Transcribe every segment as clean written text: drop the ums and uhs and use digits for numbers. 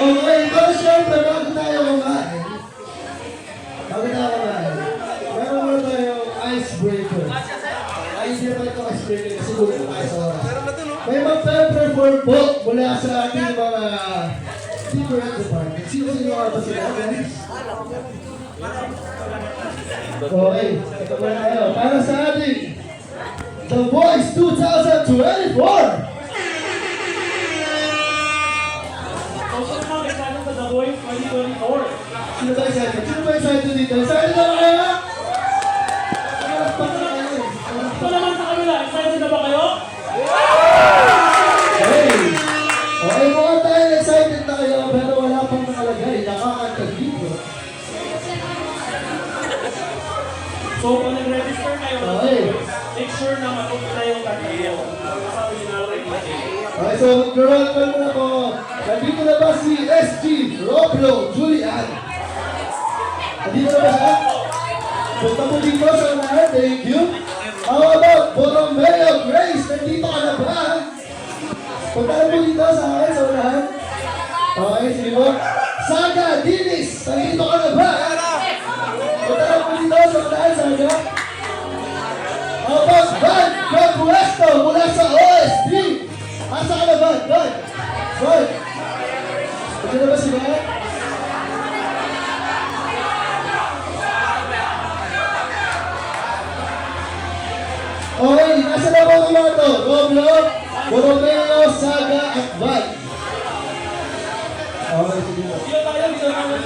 Okay, pero syempre, bago tayo kumain. Meron muna tayong icebreaker. Ay, hindi naman ito icebreaker kasi gulo tayo sa oras. May mag-perform po mula sa ating mga different departments. Sino nga ba sila, guys? Okay, ito muna tayo. Para sa ating The Voice 2024! Sino ba excited? Sino ba excited dito? Excited na ba kayo? Ito naman sa kanila, excited na ba kayo? Okay. Okay, mukhang tayo excited na kayo pero wala pang nakalagay. Nakakanta dito. So, kung nag-register kayo, Okay. make sure na matuto na yung katayo. Sabi nyo na rin. Okay, so mag-roll call muna po. Nandito na ba si SG Roblo Julian? Nandito na ba siya? Punta po dito sa unahan. Thank you. How about Borromeo Grace? Nandito ka na ba? Punta na po dito sa akin sa unahan. Okay, sige po. Saga Dinis, nandito ka na ba? Punta na po dito sa unahan, Saga. How about Van Capuesto mula sa OSD? Asa ka na ba? Van! Van! Pwede na ba si Van? Okay, nasa na ba ang mga ito? Roblo, Borromeo, Saga, at Van. Okay, sige po. Dito tayo, dito tayo.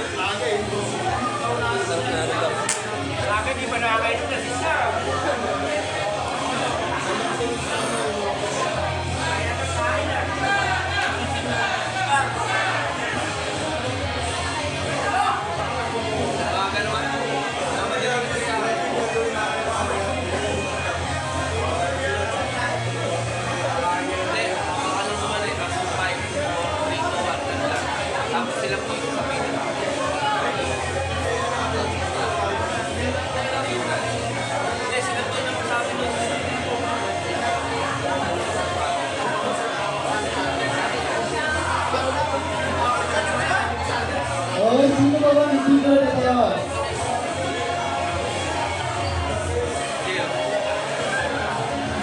Okay, sino ba ba hindi ko na tayo?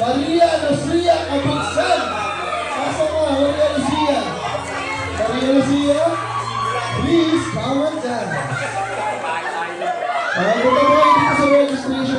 Maria Lucia Kabuksan. Pasok ka, Maria Lucia. Maria Lucia, please, come on down. Punta po kayo dito sa registration